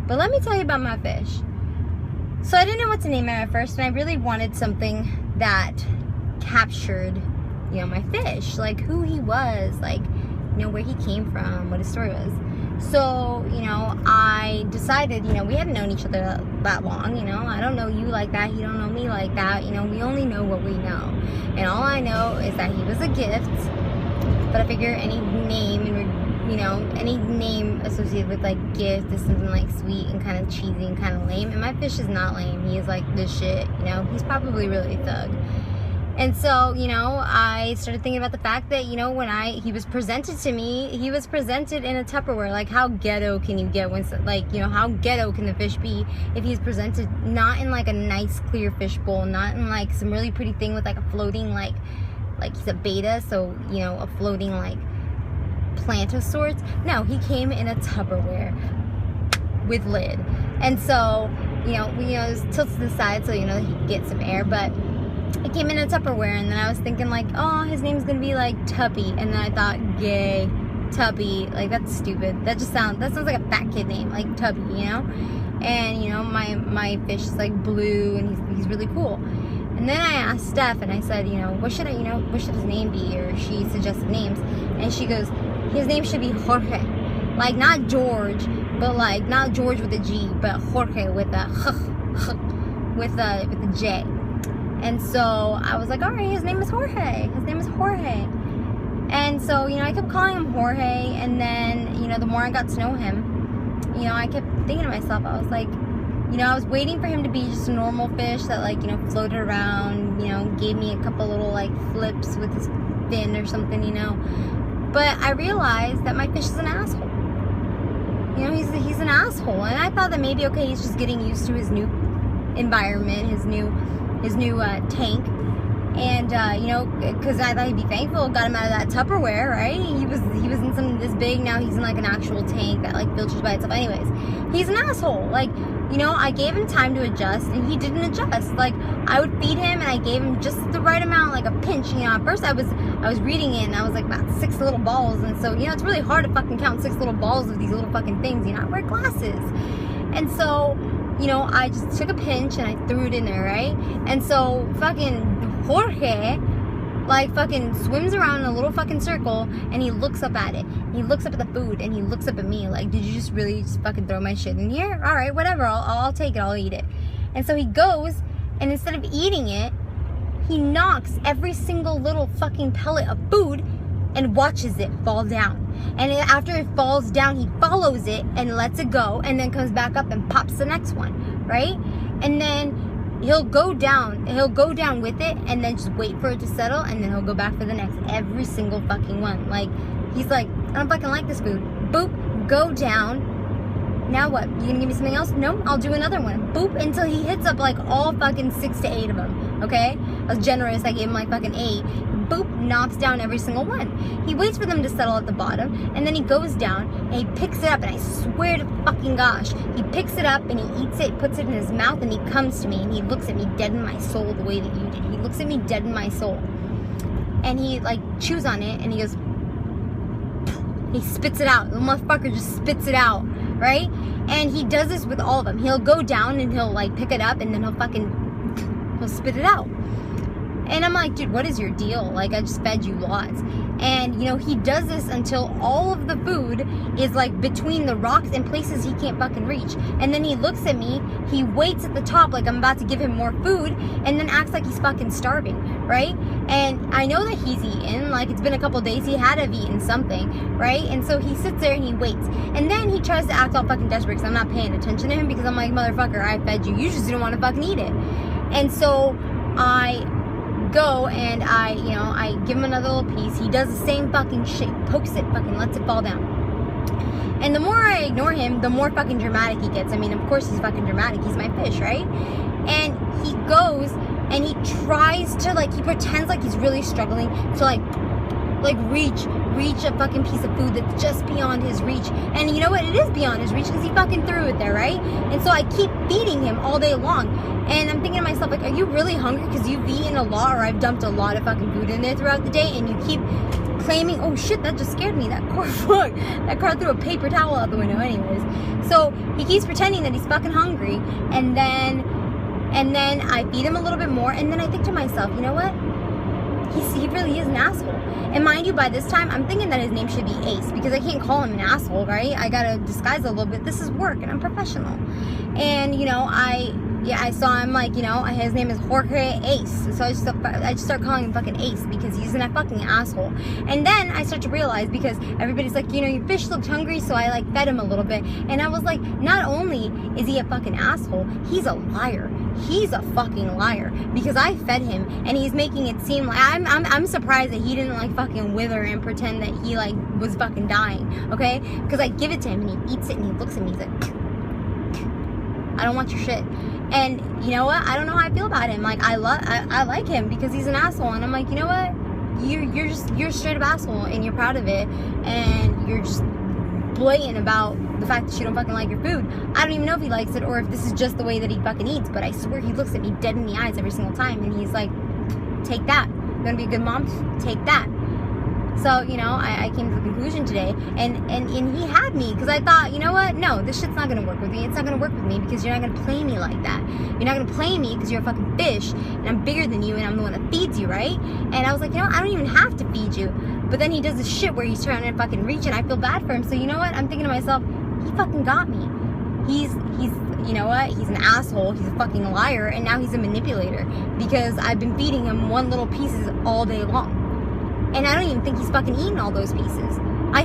But let me tell you about my fish. So I didn't know what to name it at first, and I really wanted something that captured, you know, my fish, like who he was, like, you know, where he came from, what his story was. So, you know, I decided, you know, we hadn't known each other that long, you know, I don't know you like that, you don't know me like that, you know, we only know what we know, and all I know is that he was a gift. But I figure any name, you know, any name associated with like gift is something like sweet and kind of cheesy and kind of lame, and my fish is not lame. He is like this shit, you know, he's probably really a thug. And so, you know, I started thinking about the fact that, you know, when he was presented to me, he was presented in a Tupperware. Like, how ghetto can you get when, like, you know, how ghetto can the fish be if he's presented not in like a nice clear fish bowl, not in like some really pretty thing with like a floating, like he's a betta, so, you know, a floating like plant of sorts. No, he came in a Tupperware with lid. And so, you know, it was tilted to the side so, you know, he could get some air, but it came in a Tupperware, and then I was thinking like, oh, his name's gonna be like Tuppy, and then I thought, gay, Tuppy, like that's stupid. That sounds like a fat kid name, like Tuppy, you know? And, you know, my fish is like blue, and he's really cool. And then I asked Steph, and I said, you know, what should his name be? Or she suggested names, and she goes, his name should be Jorge, like not George, but like not George with a G, but Jorge with a with a J. And so I was like, all right, his name is Jorge. His name is Jorge. And so, you know, I kept calling him Jorge, and then, you know, the more I got to know him, you know, I kept thinking to myself, I was like, you know, I was waiting for him to be just a normal fish that, like, you know, floated around, you know, gave me a couple little, like, flips with his fin or something, you know. But I realized that my fish is an asshole. You know, he's an asshole. And I thought that maybe, okay, he's just getting used to his new environment, his new tank. And, you know, because I thought he'd be thankful, got him out of that Tupperware, right? He was in something this big, now he's in, like, an actual tank that, like, filters by itself. Anyways, he's an asshole. Like, you know, I gave him time to adjust, and he didn't adjust. Like, I would feed him, and I gave him just the right amount, like a pinch. You know, at first I was reading it, and I was like about 6 little balls, and so, you know, it's really hard to fucking count 6 little balls of these little fucking things. You know, I wear glasses. And so, you know, I just took a pinch, and I threw it in there, right? And so, fucking Jorge, like, fucking swims around in a little fucking circle, and he looks up at it. He looks up at the food, and he looks up at me like, did you just really just fucking throw my shit in here? All right, whatever, I'll take it, I'll eat it. And so he goes, and instead of eating it, he knocks every single little fucking pellet of food and watches it fall down. And after it falls down, he follows it and lets it go, and then comes back up and pops the next one, right? And then he'll go down with it, and then just wait for it to settle, and then he'll go back for the next, every single fucking one. Like, he's like, I don't fucking like this food. Boop, go down. Now what? You gonna give me something else? No, I'll do another one. Boop, until he hits up like all fucking 6 to 8 of them, okay? I was generous, I gave him like fucking 8. Boop, knocks down every single one. He waits for them to settle at the bottom, and then he goes down, and he picks it up, and I swear to fucking gosh, he picks it up, and he eats it, puts it in his mouth, and he comes to me, and he looks at me dead in my soul the way that you did. He looks at me dead in my soul. And he, like, chews on it, and he goes, he spits it out. The motherfucker just spits it out, right? And he does this with all of them. He'll go down, and he'll, like, pick it up, and then he'll spit it out. And I'm like, dude, what is your deal? Like, I just fed you lots. And, you know, he does this until all of the food is, like, between the rocks and places he can't fucking reach. And then he looks at me, he waits at the top like I'm about to give him more food, and then acts like he's fucking starving, right? And I know that he's eaten, like, it's been a couple days, he had to have eaten something, right? And so he sits there and he waits. And then he tries to act all fucking desperate because I'm not paying attention to him, because I'm like, motherfucker, I fed you, you just didn't want to fucking eat it. And so I go and I give him another little piece. He does the same fucking shit, pokes it, fucking lets it fall down. And the more I ignore him, the more fucking dramatic he gets. I mean, of course he's fucking dramatic, he's my fish, right? And he goes and he tries to, like, he pretends like he's really struggling to like reach a fucking piece of food that's just beyond his reach. And you know what? It is beyond his reach because he fucking threw it there, right? And so I keep feeding him all day long. And I'm thinking to myself, like, are you really hungry because you've eaten a lot, or I've dumped a lot of fucking food in there throughout the day, and you keep claiming, oh shit, that just scared me, that car threw a paper towel out the window. Anyways, so He keeps pretending that he's fucking hungry, and then I feed him a little bit more, and then I think to myself, you know what? He really is an asshole. And mind you, by this time, I'm thinking that his name should be Ace, because I can't call him an asshole, right? I gotta disguise it a little bit. This is work, and I'm professional. And, you know, I saw him, like, you know, his name is Jorge Ace. So I just start calling him fucking Ace, because he's a fucking asshole. And then I start to realize, because everybody's like, you know, your fish looked hungry, so I, like, fed him a little bit. And I was like, not only is he a fucking asshole, he's a liar. He's a fucking liar, because I fed him, and he's making it seem like I'm surprised that he didn't, like, fucking wither and pretend that he, like, was fucking dying, okay? Because I give it to him, and he eats it, and he looks at me, he's like, I don't want your shit. And you know what? I don't know how I feel about him. Like, I like him because he's an asshole, and I'm like, you know what? You're a straight up asshole, and you're proud of it, and you're just blatant about the fact that you don't fucking like your food. I don't even know if he likes it, or if this is just the way that he fucking eats, but I swear he looks at me dead in the eyes every single time, and he's like, take that. You wanna be a good mom? Take that. So, you know, I came to the conclusion today, and he had me, because I thought, you know what? No, this shit's not going to work with me. It's not going to work with me, because you're not going to play me like that. You're not going to play me because you're a fucking fish, and I'm bigger than you, and I'm the one that feeds you, right? And I was like, you know, I don't even have to feed you. But then he does this shit where he's trying to fucking reach, and I feel bad for him. So, you know what? I'm thinking to myself, he fucking got me. He's you know what? He's an asshole. He's a fucking liar, and now he's a manipulator, because I've been feeding him one little pieces all day long. And I don't even think he's fucking eating all those pieces. I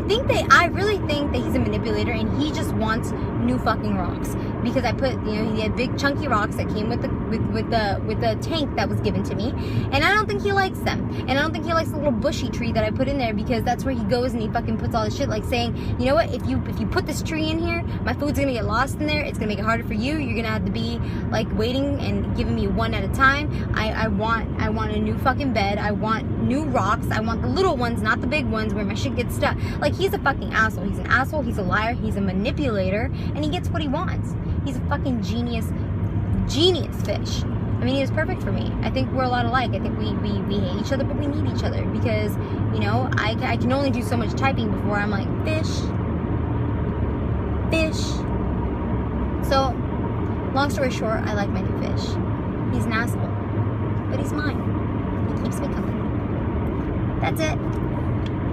really think that he's a manipulator, and he just wants new fucking rocks. Because I put, you know, he had big chunky rocks that came with the tank that was given to me, and I don't think he likes them. And I don't think he likes the little bushy tree that I put in there, because that's where he goes and he fucking puts all this shit, like saying, you know what, if you put this tree in here, my food's gonna get lost in there. It's gonna make it harder for you. You're gonna have to be like waiting and giving me one at a time. I want a new fucking bed. I want new rocks. I want the little ones, not the big ones where my shit gets stuck. Like, he's a fucking asshole. He's an asshole. He's a liar. He's a manipulator, and he gets what he wants. He's a fucking genius fish. I mean, he was perfect for me. I think we're a lot alike. I think we hate each other, but we need each other, because, you know, I can only do so much typing before I'm like, fish. So, long story short, I like my new fish. He's an asshole, but he's mine. He keeps me company. That's it.